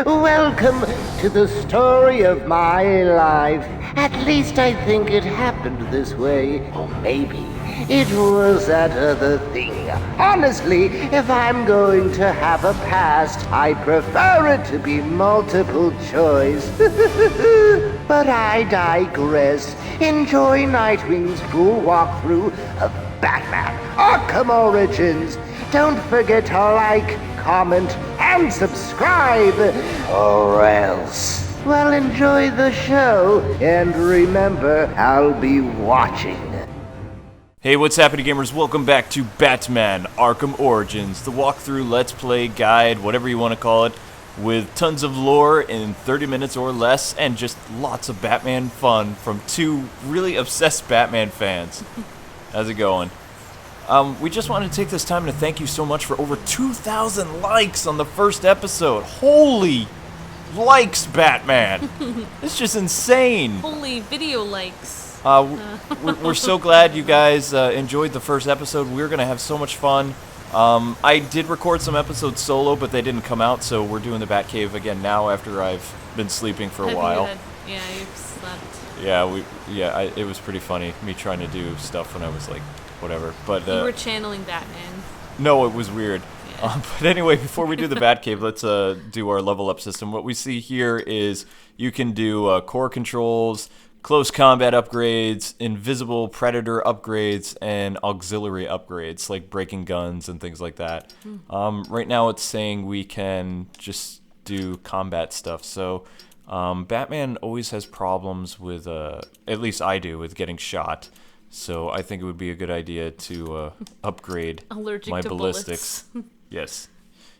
Welcome to the story of my life. At least I think it happened this way. Or maybe it was that other thing. Honestly, if I'm going to have a past, I prefer it to be multiple choice. But I digress. Enjoy Nightwing's cool walkthrough of Batman Arkham Origins. Don't forget to like, comment, and subscribe, or else. Well, enjoy the show, and remember, I'll be watching. Hey, what's happening, gamers? Welcome back to Batman Arkham Origins, the walkthrough, let's play, guide, whatever you want to call it, with tons of lore in 30 minutes or less, and just lots of Batman fun from two really obsessed Batman fans. How's it going? We just wanted to take this time to thank you so much for over 2,000 likes on the first episode. Holy likes, Batman! It's just insane. Holy video likes. We're so glad you guys enjoyed the first episode. We're going to have so much fun. I did record some episodes solo, but they didn't come out, so we're doing the Batcave again now after I've been sleeping for a while. You've slept. It was pretty funny, me trying to do stuff when I was like, whatever. But you were channeling Batman. No, it was weird. Yeah. But anyway, before we do the Batcave, let's do our level up system. What we see here is you can do core controls, close combat upgrades, invisible predator upgrades, and auxiliary upgrades like breaking guns and things like that. Right now it's saying we can just do combat stuff. So Batman always has problems with, at least I do, with getting shot. So I think it would be a good idea to upgrade Allergic my to ballistics. Yes.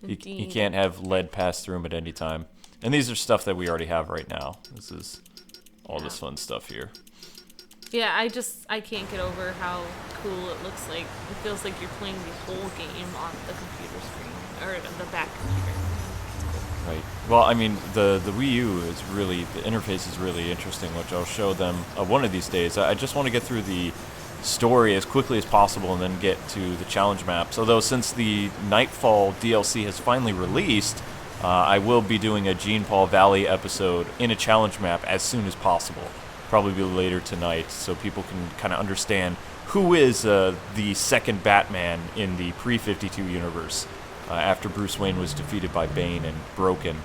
You can't have lead pass through them at any time. And these are stuff that we already have right now. This is all this fun stuff here. Yeah, I can't get over how cool it looks like. It feels like you're playing the whole game on the computer screen, or the back computer. Right. Well, I mean, the Wii U is really, the interface is really interesting, which I'll show them one of these days. I just want to get through the story as quickly as possible and then get to the challenge maps. Although since the Nightfall DLC has finally released, I will be doing a Jean Paul Valley episode in a challenge map as soon as possible. Probably be later tonight, so people can kind of understand who is the second Batman in the pre-52 universe. After Bruce Wayne was defeated by Bane and broken,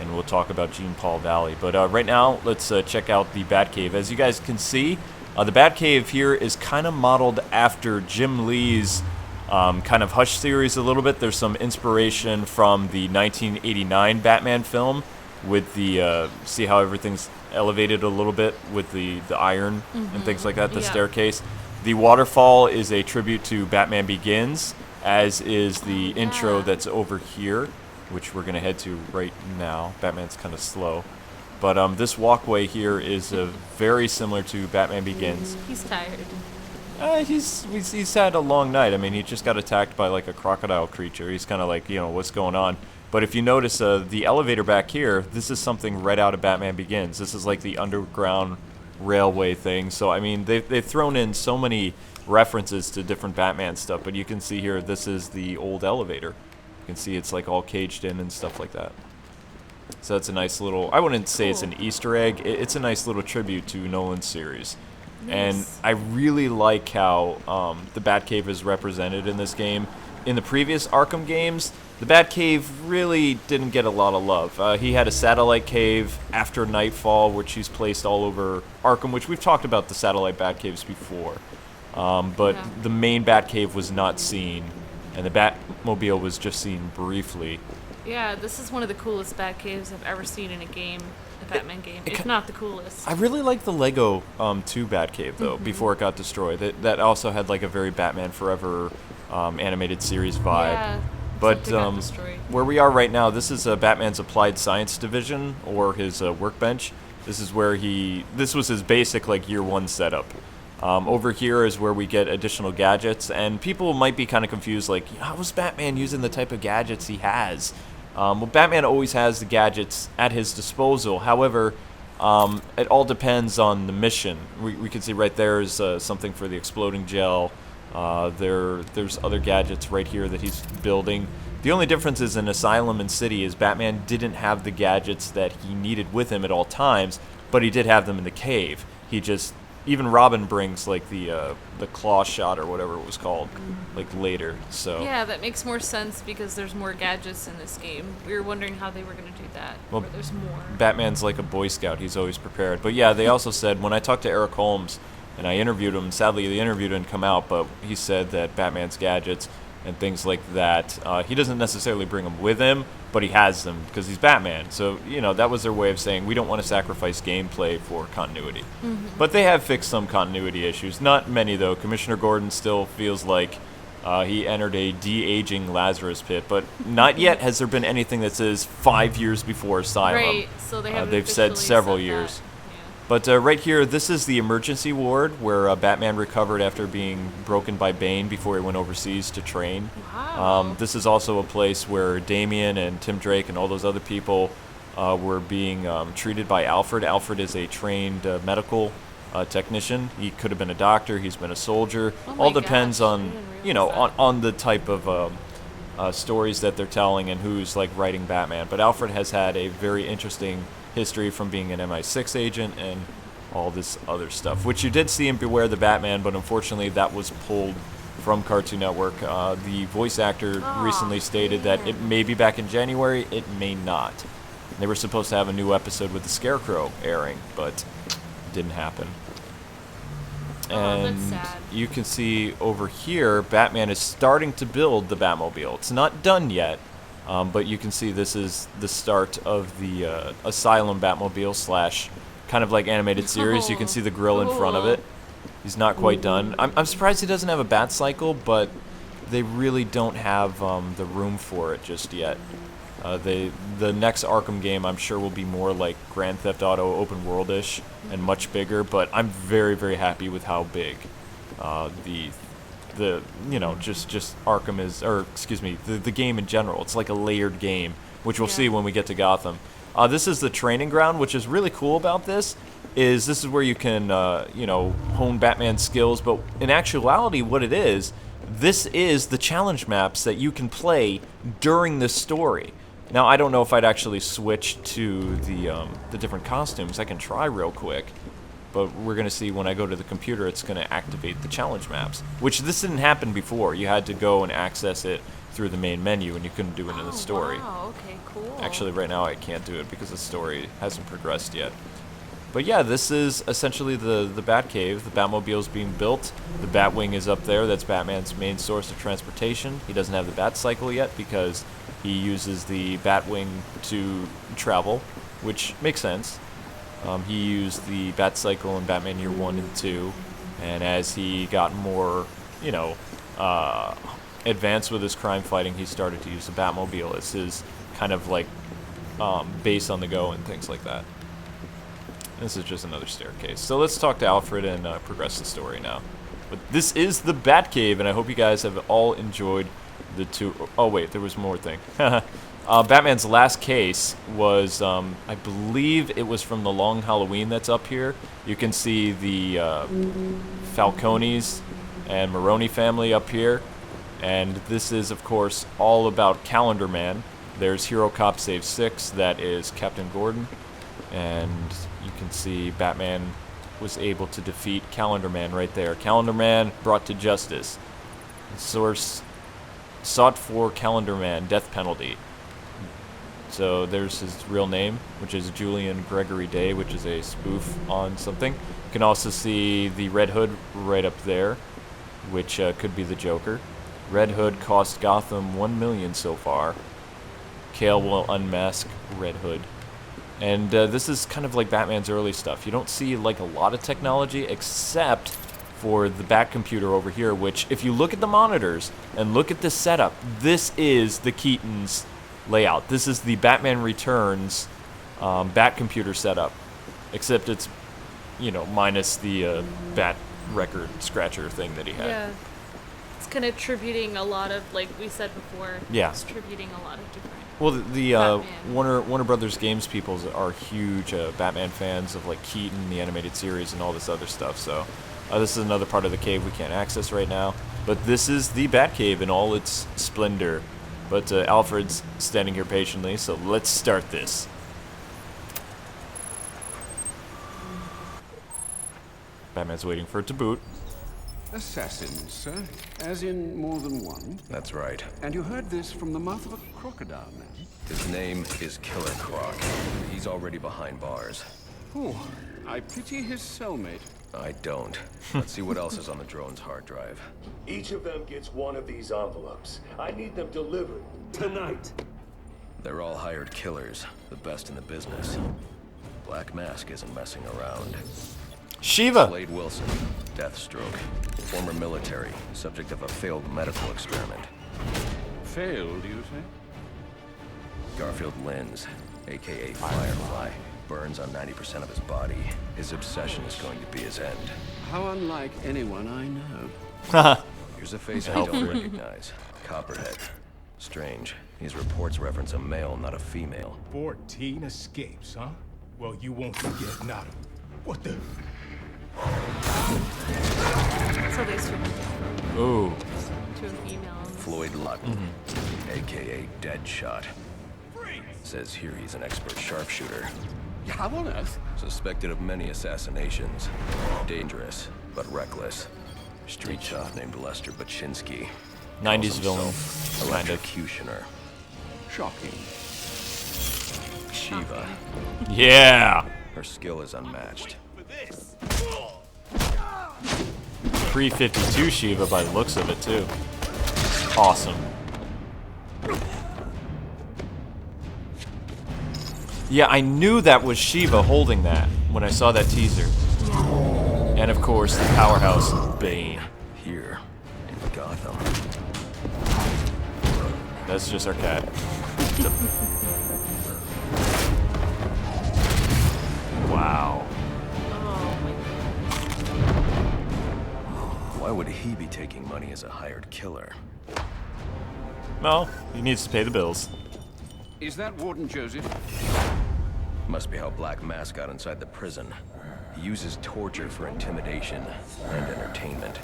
and we'll talk about Jean Paul Valley. But right now, let's check out the Batcave. As you guys can see, the Batcave here is kind of modeled after Jim Lee's kind of Hush series a little bit. There's some inspiration from the 1989 Batman film with the, see how everything's elevated a little bit with the iron and things like that, the staircase. The waterfall is a tribute to Batman Begins, as is the intro that's over here, which we're going to head to right now. Batman's kind of slow. But this walkway here is very similar to Batman Begins. He's tired. He's had a long night. I mean, he just got attacked by like a crocodile creature. He's kind of like, you know, what's going on? But if you notice the elevator back here, this is something right out of Batman Begins. This is like the underground railway thing. So, I mean, they've thrown in so many references to different Batman stuff, but you can see here this is the old elevator. You can see it's like all caged in and stuff like that. So that's a nice little, I wouldn't say it's an Easter egg, it's a nice little tribute to Nolan's series. Nice. And I really like how the Batcave is represented in this game. In the previous Arkham games, the Batcave really didn't get a lot of love. He had a satellite cave after Nightfall, which he's placed all over Arkham, which we've talked about the satellite Batcaves before. But the main Batcave was not seen, and the Batmobile was just seen briefly. Yeah, this is one of the coolest Batcaves I've ever seen in a game, a Batman game, if not the coolest. I really like the Lego 2 Batcave, though, before it got destroyed. That also had like a very Batman Forever animated series vibe. Yeah, but where we are right now, this is Batman's Applied Science Division, or his workbench. This is where this was his basic like year one setup. Over here is where we get additional gadgets, and people might be kind of confused, like, how is Batman using the type of gadgets he has? Well, Batman always has the gadgets at his disposal. However, it all depends on the mission. We can see right there is something for the exploding gel. There's other gadgets right here that he's building. The only difference is in Asylum and City is Batman didn't have the gadgets that he needed with him at all times, but he did have them in the cave. He just, even Robin brings like the claw shot or whatever it was called, like later. So Yeah, that makes more sense because there's more gadgets in this game. We were wondering how they were going to do that. Well, where there's more. Batman's like a Boy Scout. He's always prepared. But yeah, they also said, when I talked to Eric Holmes and I interviewed him, sadly the interview didn't come out, but he said that Batman's gadgets and things like that, he doesn't necessarily bring them with him, but he has them because he's Batman. So, that was their way of saying we don't want to sacrifice gameplay for continuity. But they have fixed some continuity issues. Not many, though. Commissioner Gordon still feels like he entered a de-aging Lazarus pit, but not yet has there been anything that says 5 years before Asylum. Right, so they haven't they've said officially several said years. that. But right here, this is the emergency ward where Batman recovered after being broken by Bane before he went overseas to train. Wow. This is also a place where Damian and Tim Drake and all those other people were being treated by Alfred. Alfred is a trained medical technician. He could have been a doctor. He's been a soldier. Oh my All depends gosh, I on, didn't realize that. on the type of stories that they're telling and who's like writing Batman. But Alfred has had a very interesting history from being an MI6 agent and all this other stuff, which you did see in Beware the Batman, but unfortunately that was pulled from Cartoon Network. The voice actor recently stated that it may be back in January, it may not. They were supposed to have a new episode with the Scarecrow airing, but it didn't happen. And that's sad. you can see over here, Batman is starting to build the Batmobile. It's not done yet, but you can see this is the start of the Asylum Batmobile / kind of like animated series. You can see the grill in front of it. He's not quite done. I'm surprised he doesn't have a bat cycle, but they really don't have the room for it just yet. The next Arkham game, I'm sure, will be more like Grand Theft Auto open world-ish and much bigger, but I'm very, very happy with how big just Arkham is, or excuse me, the game in general. It's like a layered game, which we'll see when we get to Gotham. This is the training ground, which is really cool about this is where you can, hone Batman's skills, but in actuality, what it is, this is the challenge maps that you can play during the story. Now, I don't know if I'd actually switch to the different costumes. I can try real quick, but we're going to see when I go to the computer, it's going to activate the challenge maps, which this didn't happen before. You had to go and access it through the main menu, and you couldn't do it in the story. Wow, okay, cool. Actually, right now I can't do it because the story hasn't progressed yet. But yeah, this is essentially the Batcave. The Batmobile's being built. The Batwing is up there. That's Batman's main source of transportation. He doesn't have the Bat Cycle yet because he uses the Batwing to travel, which makes sense. He used the Bat Cycle in Batman Year 1 and 2, and as he got more, advanced with his crime fighting, he started to use the Batmobile as his kind of like base on the go and things like that. This is just another staircase. So let's talk to Alfred and progress the story now. But this is the Batcave, and I hope you guys have all enjoyed the two. Oh wait, there was more thing. Batman's last case was, I believe it was from the Long Halloween that's up here. You can see the Falcones and Maroni family up here. And this is, of course, all about Calendar Man. There's Hero Cop Save 6, that is Captain Gordon. And you can see Batman was able to defeat Calendar Man right there. Calendar Man brought to justice. Source sought for Calendar Man, death penalty. So there's his real name, which is Julian Gregory Day, which is a spoof on something. You can also see the Red Hood right up there, which could be the Joker. Red Hood cost Gotham $1 million so far. Kale will unmask Red Hood. And this is kind of like Batman's early stuff. You don't see like a lot of technology except for the Bat computer over here, which if you look at the monitors and look at the setup, this is the Keaton's layout. This is the Batman Returns Bat computer setup, except it's, minus the Bat record scratcher thing that he had. Yeah. It's kind of tributing a lot of, like we said before. Yeah. It's tributing a lot of different. Well, the Batman. Warner Brothers Games people are huge Batman fans of like Keaton, the animated series, and all this other stuff. So this is another part of the cave we can't access right now. But this is the Batcave in all its splendor. But Alfred's standing here patiently, so let's start this. Batman's waiting for it to boot. Assassins, sir? As in more than one? That's right. And you heard this from the mouth of a crocodile, man? His name is Killer Croc. He's already behind bars. Oh, I pity his cellmate. I don't. Let's see what else is on the drone's hard drive. Each of them gets one of these envelopes. I need them delivered tonight. They're all hired killers, the best in the business. Black Mask isn't messing around. Shiva! Slade Wilson, Deathstroke, former military, subject of a failed medical experiment. Failed, you say? Garfield Linz, aka Firefly, burns on 90% of his body. His obsession is going to be his end. How unlike anyone I know. Haha. Here's a face I don't recognize. Copperhead. Strange. These reports reference a male, not a female. 14 escapes, huh? Well, you won't forget nada. What the? So they switched Ooh. to a female. Floyd Lutton, aka Deadshot. Says here he's an expert sharpshooter. How on earth? Suspected of many assassinations. Dangerous, but reckless. Street tough named Lester Baczynski. 90s villain. Himself Kind of. Electrocutioner. Shocking. Shiva. Yeah! Her skill is unmatched. Pre-52 Shiva by the looks of it, too. Awesome. Yeah, I knew that was Shiva holding that when I saw that teaser. And of course, the powerhouse Bane. Here in Gotham. That's just our cat. Wow. Oh my Why would he be taking money as a hired killer? Well, he needs to pay the bills. Is that Warden Joseph? Must be how Black Mask got inside the prison. He uses torture for intimidation and entertainment.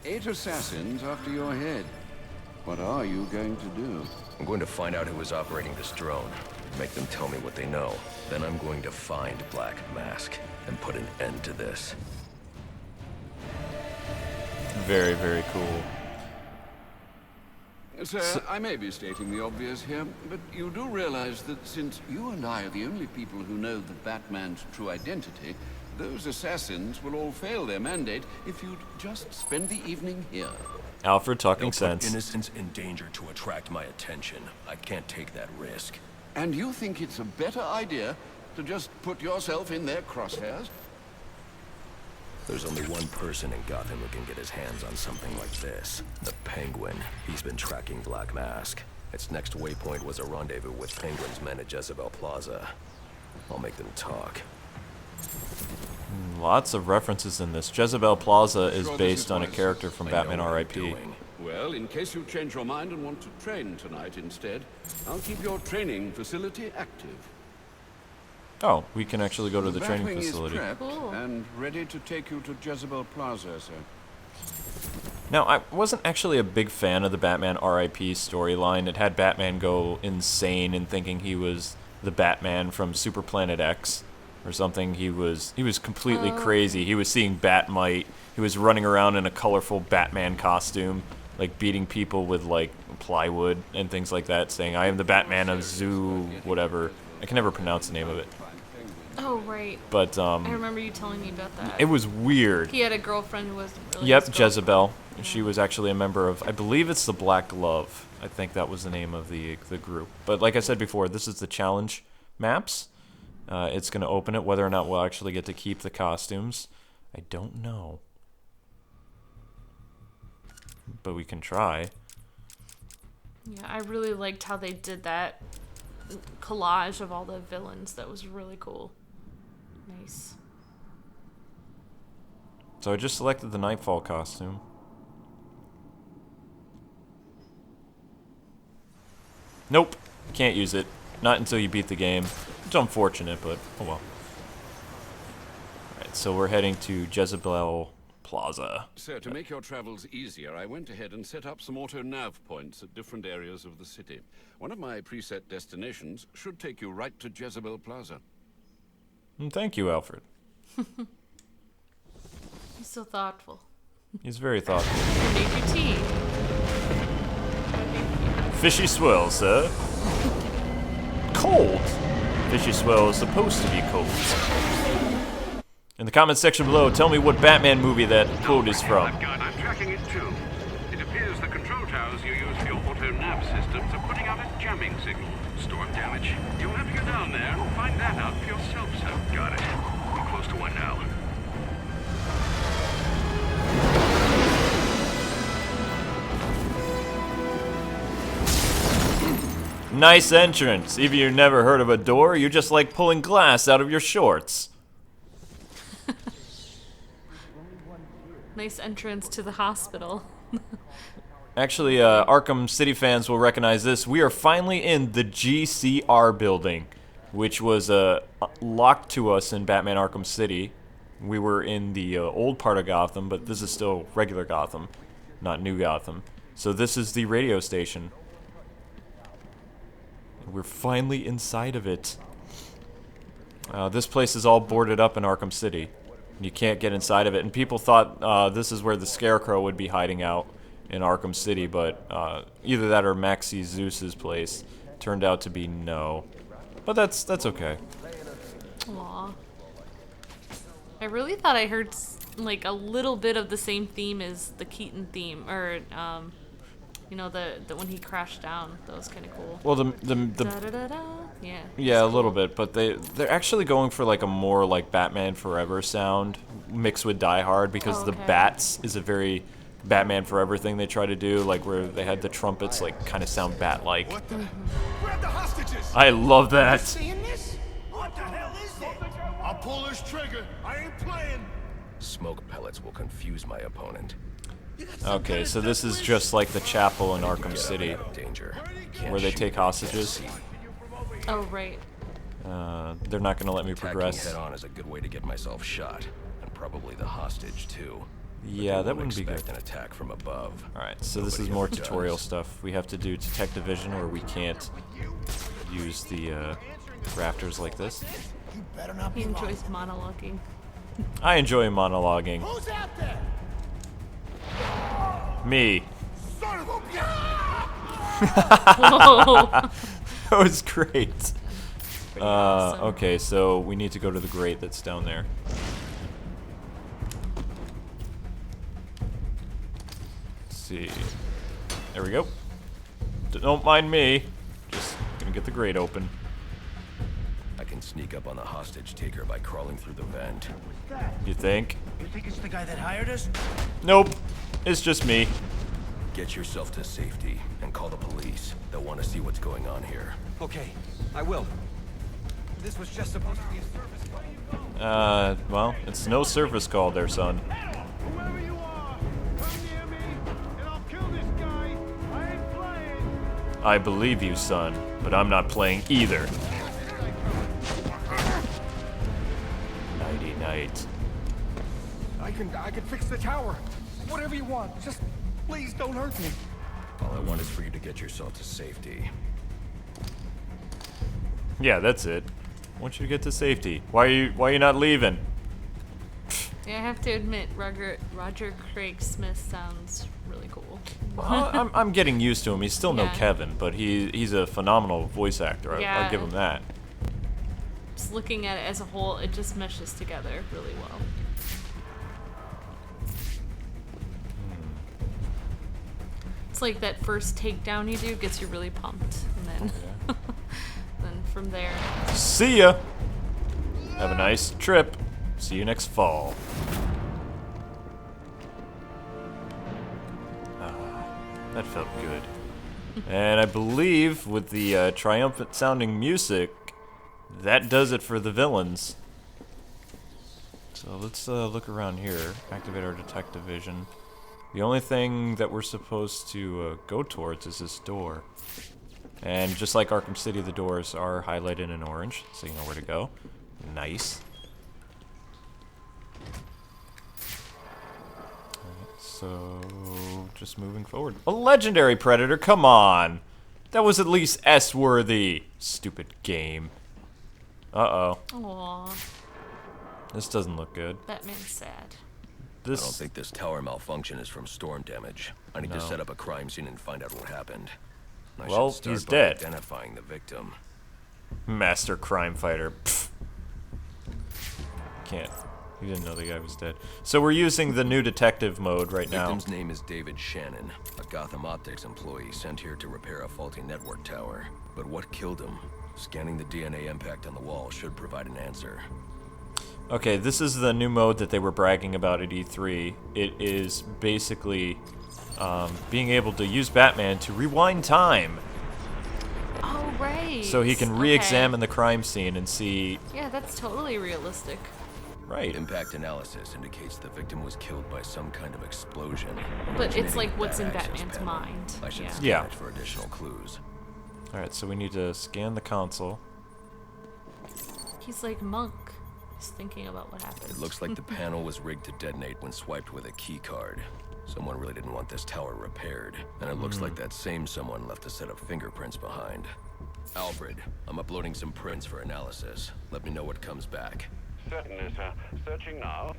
8 assassins after your head. What are you going to do? I'm going to find out who is operating this drone. Make them tell me what they know. Then I'm going to find Black Mask and put an end to this. Very, very cool. Sir, I may be stating the obvious here, but you do realize that since you and I are the only people who know the Batman's true identity, those assassins will all fail their mandate if you'd just spend the evening here. Alfred talking Don't sense. put innocents in danger to attract my attention. I can't take that risk. And you think it's a better idea to just put yourself in their crosshairs? There's only one person in Gotham who can get his hands on something like this. The Penguin. He's been tracking Black Mask. Its next waypoint was a rendezvous with Penguin's men at Jezebel Plaza. I'll make them talk. Lots of references in this. Jezebel Plaza is Sure, this based is on a wise. character from I know Batman what I'm R.I.P. doing. Well, in case you change your mind and want to train tonight instead, I'll keep your training facility active. Oh, we can actually go to the training Batwing facility. is prepped Cool. and ready to take you to Jezebel Plaza, sir. Now, I wasn't actually a big fan of the Batman R.I.P. storyline. It had Batman go insane in thinking he was the Batman from Super Planet X or something. He was completely crazy. He was seeing Batmite. He was running around in a colorful Batman costume, like beating people with like plywood and things like that, saying, "I am the Batman of Zoo," whatever. I can never pronounce the name of it. Oh, right. But I remember you telling me about that. it was weird. He had a girlfriend who wasn't really Yep, his girlfriend. Jezebel. She was actually a member of, I believe it's the Black Glove. I think that was the name of the group. But like I said before, this is the challenge maps. It's going to open it. Whether or not we'll actually get to keep the costumes, I don't know. But we can try. Yeah, I really liked how they did that collage of all the villains. That was really cool. Nice. So I just selected the Nightfall costume. Nope, can't use it. Not until you beat the game. It's unfortunate, but oh well. Alright, so we're heading to Jezebel Plaza. So, to make your travels easier, I went ahead and set up some auto-nav points at different areas of the city. One of my preset destinations should take you right to Jezebel Plaza. Thank you, Alfred. He's so thoughtful. He's very thoughtful. Make your tea. Fishy swell, sir. Cold. Fishy swell is supposed to be cold. In the comments section below, tell me what Batman movie that quote is from. I'm tracking it too. It appears the control towers you use for your auto-nav systems are putting out a jamming signal. Storm damage. You'll have to go down there and find that out for yourself, sir. Got it. We're close to one now. Nice entrance. Even you never heard of a door, you just like pulling glass out of your shorts. Nice entrance to the hospital. Actually, Arkham City fans will recognize this. We are finally in the GCR Building, which was locked to us in Batman Arkham City. We were in the old part of Gotham, but this is still regular Gotham, not New Gotham. So this is the radio station. We're finally inside of it. This place is all boarded up in Arkham City. You can't get inside of it. And people thought this is where the Scarecrow would be hiding out in Arkham City, but either that or Maxie Zeus's place turned out to be no. But that's okay. Aw. I really thought I heard like a little bit of the same theme as the Keaton theme, or you know, the when he crashed down. That was kind of cool. Well, the Da-da-da-da. Yeah. yeah, a little bit, but they're actually going for like a more like Batman Forever sound mixed with Die Hard, because the bats is a very Batman Forever thing they try to do, like where they had the trumpets like kind of sound bat-like. What the? Grab the hostages! I love that. Seeing this? What the hell is it? I'll pull this trigger. I ain't playing. Smoke pellets will confuse my opponent. Okay, so this is just like the chapel in Arkham Get City, out of danger. where they take hostages. Oh, right. They're not going to let me Attacking progress. head on is a good way to get myself shot, and probably the hostage too. Yeah, that wouldn't be good. Expect an attack from above. Alright, so this is more tutorial stuff. We have to do detective vision, or we can't use the rafters like this. He enjoys monologuing. I enjoy monologuing. Who's out there? Me. Son of a Whoa. That was great. Awesome. Okay, so we need to go to the grate that's down there. Let's see. There we go. Don't mind me. Just gonna get the grate open. I can sneak up on the hostage taker by crawling through the vent. You think? You think it's the guy that hired us? Nope. It's just me. Get yourself to safety and call the police. They'll want to see what's going on here. Okay, I will. This was just supposed to be a service call. Well, it's no service call there, son. Whoever you are, come near me, and I'll kill this guy. I ain't playing. I believe you, son, but I'm not playing either. Nighty night. I can fix the tower. Whatever you want. Just please don't hurt me. All I want is for you to get yourself to safety. Yeah, that's it. I want you to get to safety. Why are you not leaving? Yeah, I have to admit, Roger Craig Smith sounds really cool. Well, I'm getting used to him. He's still no Yeah. Kevin, but he's a phenomenal voice actor. I'll Yeah. give him that. Just looking at it as a whole, it just meshes together really well. It's like that first takedown you do gets you really pumped, and then, then from there. See ya. Have a nice trip. See you next fall. That felt good. And I believe with the triumphant sounding music, that does it for the villains. So let's look around here. Activate our detective vision. The only thing that we're supposed to go towards is this door. And just like Arkham City, the doors are highlighted in orange, so you know where to go. Nice. So, just moving forward. A legendary predator, come on! That was at least S-worthy. Stupid game. Uh-oh. Aww. This doesn't look good. Batman's sad. I don't think this tower malfunction is from storm damage. I need to set up a crime scene and find out what happened. I Well, should start he's by dead. identifying the victim. Master crime fighter. Pfft. Can't. He didn't know the guy was dead. So we're using the new detective mode right now. Victim's name is David Shannon, a Gotham Optics employee sent here to repair a faulty network tower. But what killed him? Scanning the DNA impact on the wall should provide an answer. Okay, this is the new mode that they were bragging about at E3. It is basically being able to use Batman to rewind time. Oh, right. So he can re-examine the crime scene and see... Yeah, that's totally realistic. Right. Impact analysis indicates the victim was killed by some kind of explosion. But it's originating like at what's that in access Batman's panel. mind. I should Yeah. scan Yeah. it for additional clues. Alright, so we need to scan the console. He's like Monk. He's thinking about what happened. It looks like the panel was rigged to detonate when swiped with a key card. Someone really didn't want this tower repaired, and it looks like that same someone left a set of fingerprints behind. Alfred, I'm uploading some prints for analysis. Let me know what comes back. Certainly, sir. Searching now.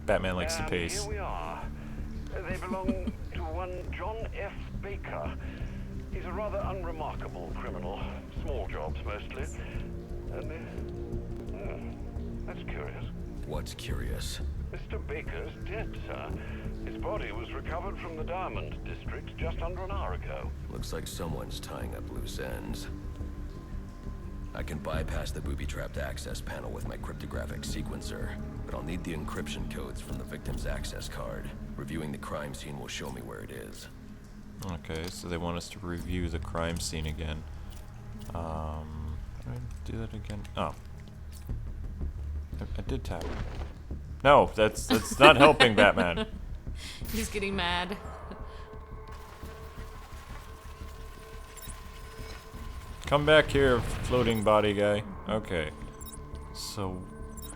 Batman likes to And pace. here we are. They belong to one John F. Baker. He's a rather unremarkable criminal. Small jobs, mostly. That's curious. What's curious? Mr. Baker's dead, sir. His body was recovered from the Diamond District just under an hour ago. Looks like someone's tying up loose ends. I can bypass the booby-trapped access panel with my cryptographic sequencer, but I'll need the encryption codes from the victim's access card. Reviewing the crime scene will show me where it is. Okay, so they want us to review the crime scene again. How do I do that again? Oh. I did tap. No, that's not helping Batman. He's getting mad. Come back here, floating body guy. Okay. So,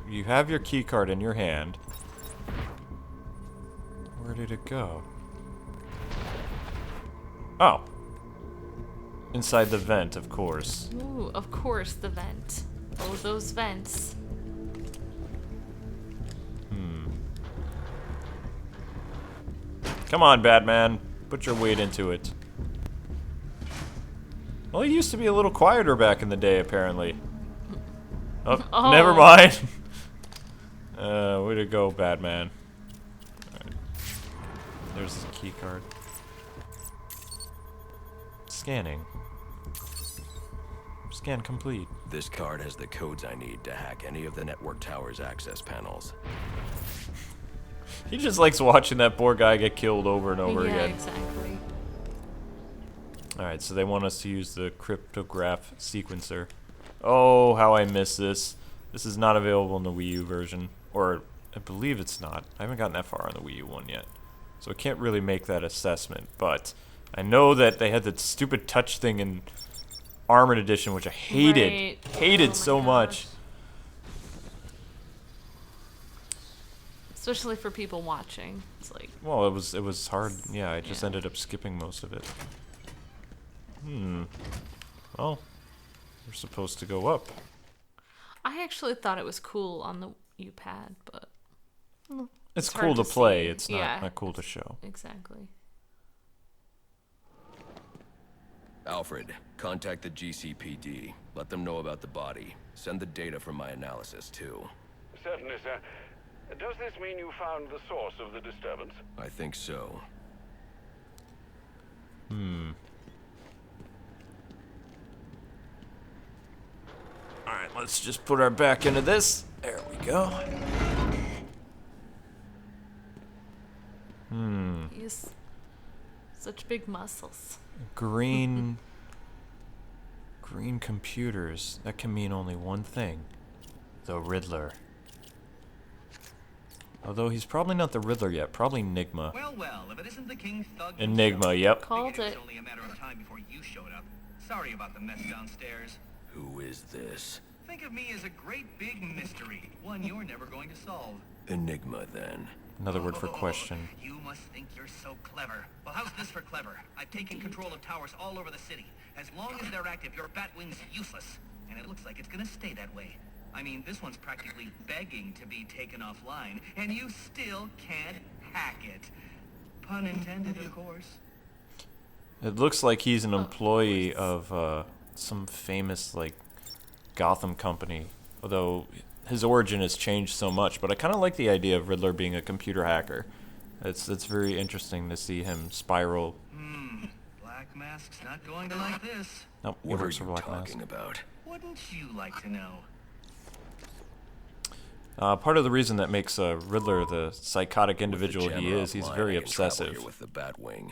you have your key card in your hand. Where did it go? Oh. Inside the vent, of course. Ooh, of course, the vent. Oh, those vents. Come on, Batman. Put your weight into it. Well, he used to be a little quieter back in the day, apparently. Oh, never mind. Way to go, Batman. Alright. There's his key card. Scanning. Scan complete. This card has the codes I need to hack any of the network tower's access panels. He just likes watching that poor guy get killed over and over Yeah, again. exactly. Alright, so they want us to use the cryptograph sequencer. Oh, how I miss this. This is not available in the Wii U version. Or, I believe it's not. I haven't gotten that far on the Wii U one yet. So I can't really make that assessment. But I know that they had that stupid touch thing in Armored Edition, which I hated. Right. Hated Oh my so gosh. much. Especially for people watching. It's like, Well, it was hard. Yeah, I just ended up skipping most of it. Well, we're supposed to go up. I actually thought it was cool on the U-pad, but It's hard cool to to play. see. It's Yeah. not cool to show. exactly. Alfred, contact the GCPD. Let them know about the body. Send the data from my analysis, too. Certainly, sir. Does this mean you found the source of the disturbance? I think so. Alright, let's just put our back into this. There we go. He's such big muscles. Green computers. That can mean only one thing. The Riddler. Although he's probably not the Riddler yet. Probably Enigma. Well, if it isn't the King's thug Enigma, yep. Called Figured it. was only a matter of time before you showed up. Sorry about the mess downstairs. Who is this? Think of me as a great big mystery, one you're never going to solve. Enigma, then. Another word for question. You must think you're so clever. Well, how's this for clever? I've taken control of towers all over the city. As long as they're active, your Batwing's useless. And it looks like it's gonna stay that way. I mean, this one's practically begging to be taken offline, and you still can't hack it. Pun intended, of course. It looks like he's an employee of some famous, like, Gotham company. Although his origin has changed so much, but I kind of like the idea of Riddler being a computer hacker. It's very interesting to see him spiral. Black Mask's not going to like this. Nope, What are works for you Black Mask. talking about? Wouldn't you like to know? Part of the reason that makes Riddler the psychotic individual he is, he's very I can travel obsessive. here with the Batwing.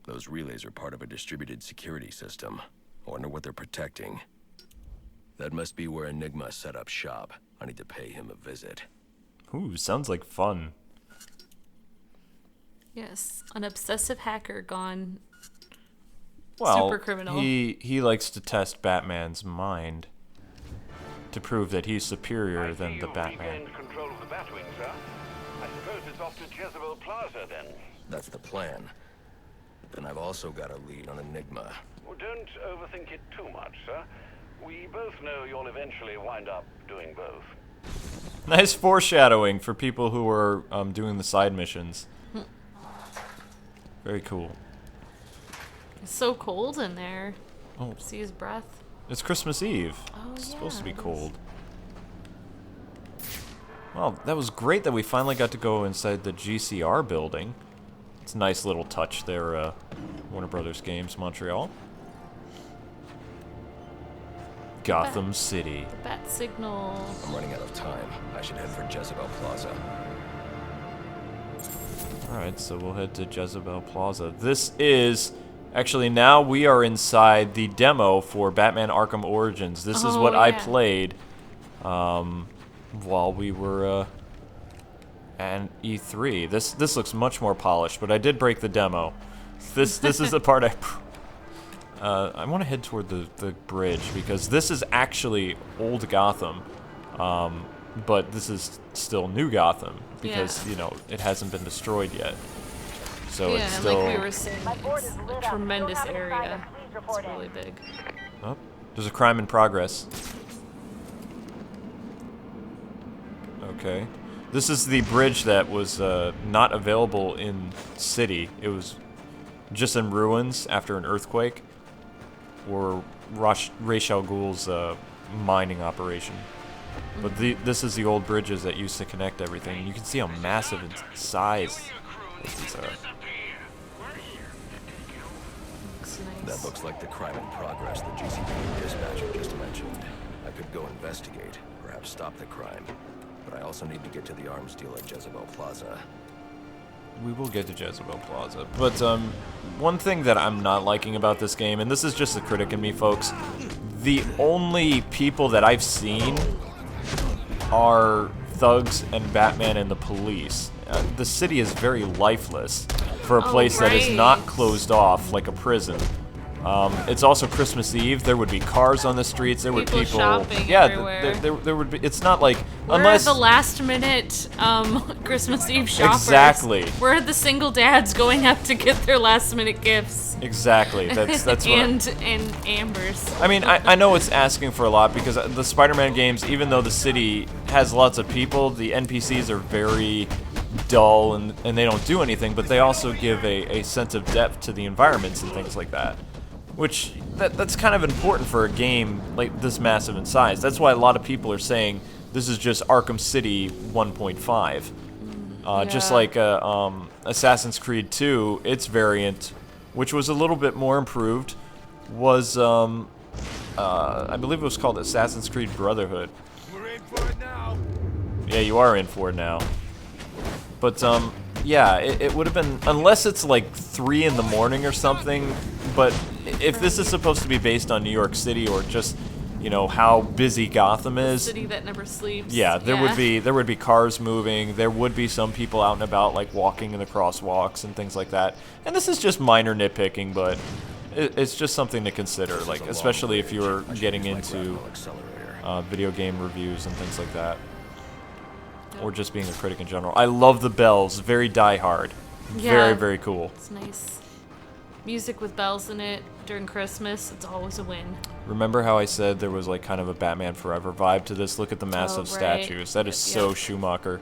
Those relays are part of a distributed security system. I wonder what they're protecting. That must be where Enigma set up shop. I need to pay him a visit. Ooh, sounds like fun. Yes, an obsessive hacker gone Well, super criminal. he likes to test Batman's mind to prove that he's superior than the Batman. Regained control of the Batwing, sir. I suppose it's off to Jezebel Plaza, then. That's the plan. Then I've also got a lead on Enigma. Well, don't overthink it too much, sir. We both know you'll eventually wind up doing both. Nice foreshadowing for people who are doing the side missions. Very cool. It's so cold in there. Oh, See his breath. it's Christmas Eve. Oh, It's yeah, supposed to be it is. cold. Well, that was great that we finally got to go inside the GCR building. It's a nice little touch there, Warner Brothers Games, Montreal. Gotham City. The bat signal. I'm running out of time. I should head for Jezebel Plaza. Alright, so we'll head to Jezebel Plaza. This is... Actually, now we are inside the demo for Batman Arkham Origins. This is what I yeah. played while we were at E3. This looks much more polished, but I did break the demo. This is the part I want to head toward the bridge, because this is actually old Gotham, but this is still new Gotham, because, Yeah. you know, it hasn't been destroyed yet. So Yeah, it's and still... like we were saying, it's a tremendous area. It's really big. Oh, there's a crime in progress. Okay. This is the bridge that was not available in city. It was just in ruins after an earthquake, or Ra's al Ghul's mining operation. But this is the old bridges that used to connect everything. You can see how massive in size these are. Looks That nice. looks like the crime in progress the GCP dispatcher just mentioned. I could go investigate, perhaps stop the crime. But I also need to get to the arms deal at Jezebel Plaza. We will get to Jezebel Plaza. But one thing that I'm not liking about this game, and this is just the critic in me, folks, the only people that I've seen are thugs and Batman and the police. The city is very lifeless for a place that is not closed off like a prison. It's also Christmas Eve. There would be cars on the streets. There would People people. shopping Yeah, everywhere. there would be. It's not like We're unless at the last minute Christmas Eve shoppers. Exactly. We're the single dads going up to get their last minute gifts. exactly. That's what. and Amber's. I mean, I know it's asking for a lot, because the Spider-Man games, even though the city has lots of people, the NPCs are very dull and they don't do anything, but they also give a sense of depth to the environments and things like that. Which, that's kind of important for a game like this massive in size. That's why a lot of people are saying this is just Arkham City 1.5. Just Yeah. like Assassin's Creed 2, its variant, which was a little bit more improved, was, I believe it was called Assassin's Creed Brotherhood. We're in for it now. Yeah, you are in for it now. But, yeah, it would have been, unless it's like 3 in the morning or something, but if this is supposed to be based on New York City or just, you know, how busy Gotham is, City that never sleeps. yeah, there would be cars moving, there would be some people out and about, like walking in the crosswalks and things like that. And this is just minor nitpicking, but it's just something to consider, like especially if you're getting into video game reviews and things like that, or just being a critic in general. I love the bells, very die-hard, very, very cool. It's nice. Music with bells in it during Christmas, it's always a win. Remember how I said there was like kind of a Batman Forever vibe to this? Look at the massive statues. That is so Schumacher.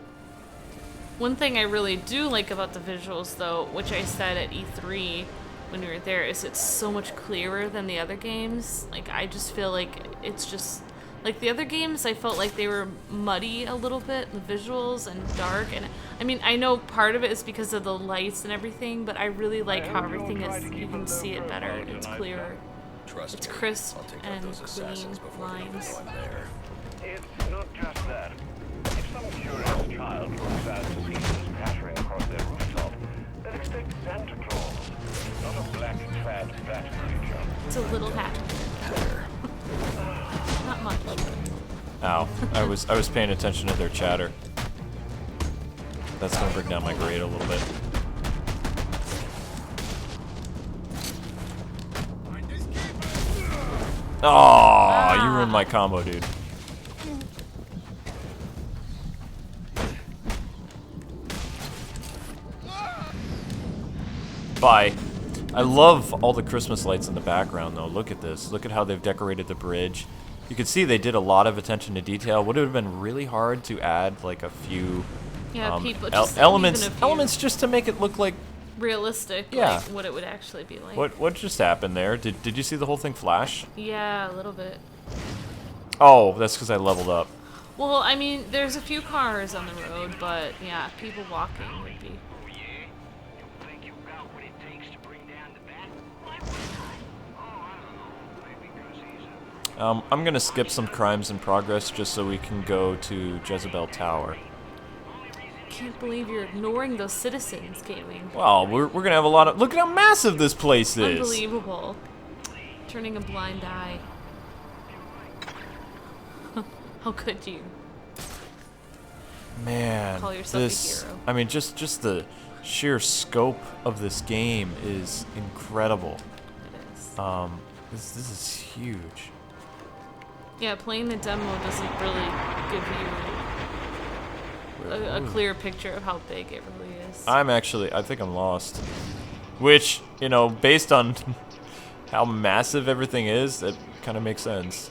One thing I really do like about the visuals, though, which I said at E3 when we were there, is it's so much clearer than the other games. Like, I just feel like it's just... Like, the other games, I felt like they were muddy a little bit, the visuals, and dark. And I mean, I know part of it is because of the lights and everything, but I really like how everything is... You can see it better. It's clearer. It's crisp and clean lines. It's not just that. If some curious child looks out to see us pattering across their rooftop, they'll expect Santa Claus, not a black clad bat creature. It's a little hat. Not much. Ow. I was paying attention to their chatter. That's gonna bring down my grade a little bit. Oh, you ruined my combo, dude. Bye. I love all the Christmas lights in the background, though. Look at this. Look at how they've decorated the bridge. You can see they did a lot of attention to detail. Would it have been really hard to add like a few elements just to make it look like realistic, yeah, like what it would actually be like. What just happened there? Did you see the whole thing flash? Yeah, a little bit. Oh, that's because I leveled up. Well, I mean, there's a few cars on the road, but yeah, people walking would be. I'm gonna skip some crimes in progress just so we can go to Jezebel Tower. Can't believe you're ignoring those citizens, Gaming. Wow, we're gonna have a lot of... Look at how massive this place is! Unbelievable. Turning a blind eye. How could you? Man, Call yourself a hero. I mean, just the sheer scope of this game is incredible. It is. This is huge. Yeah, playing the demo doesn't really give you a clear picture of how big it really is. I think I'm lost. Which, you know, based on how massive everything is, that kind of makes sense.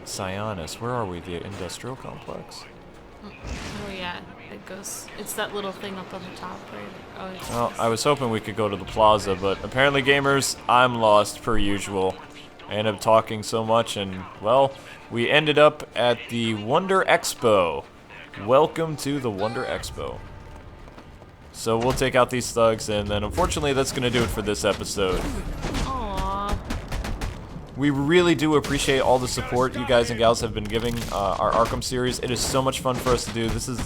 Sionis, where are we? The industrial complex? Oh yeah, it's that little thing up on the top, right? Oh, well, I was hoping we could go to the Plaza, but apparently, gamers, I'm lost per usual. I ended up talking so much, and, well, we ended up at the Wonder Expo. Welcome to the Wonder Expo. So we'll take out these thugs, and then unfortunately that's going to do it for this episode. Aww. We really do appreciate all the support you guys and gals have been giving our Arkham series. It is so much fun for us to do. This is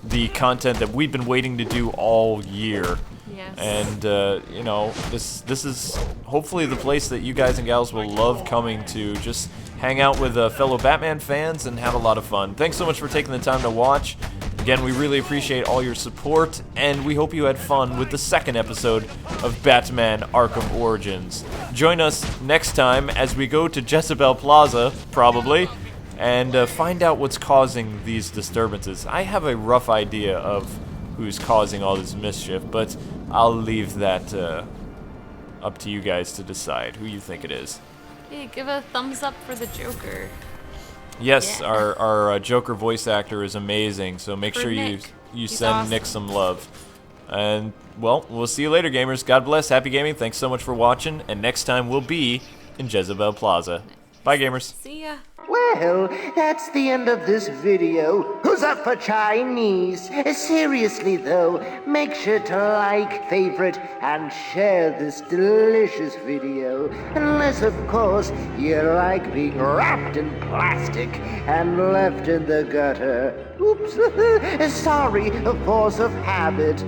the content that we've been waiting to do all year. Yes. And, you know, this is hopefully the place that you guys and gals will love coming to. Just hang out with fellow Batman fans and have a lot of fun. Thanks so much for taking the time to watch. Again, we really appreciate all your support, and we hope you had fun with the second episode of Batman Arkham Origins. Join us next time as we go to Jezebel Plaza, probably, and find out what's causing these disturbances. I have a rough idea of who's causing all this mischief, but I'll leave that up to you guys to decide who you think it is. Hey, give a thumbs up for the Joker. Yes, Yeah. our Joker voice actor is amazing, so make For sure Nick. you He's send awesome. Nick some love. And, well, we'll see you later, gamers. God bless, happy gaming, thanks so much for watching, and next time we'll be in Jezebel Plaza. Bye, gamers. See ya. Well, that's the end of this video. Who's up for Chinese? Seriously though, make sure to like, favorite, and share this delicious video. Unless, of course, you like being wrapped in plastic and left in the gutter. Oops, sorry, a force of habit.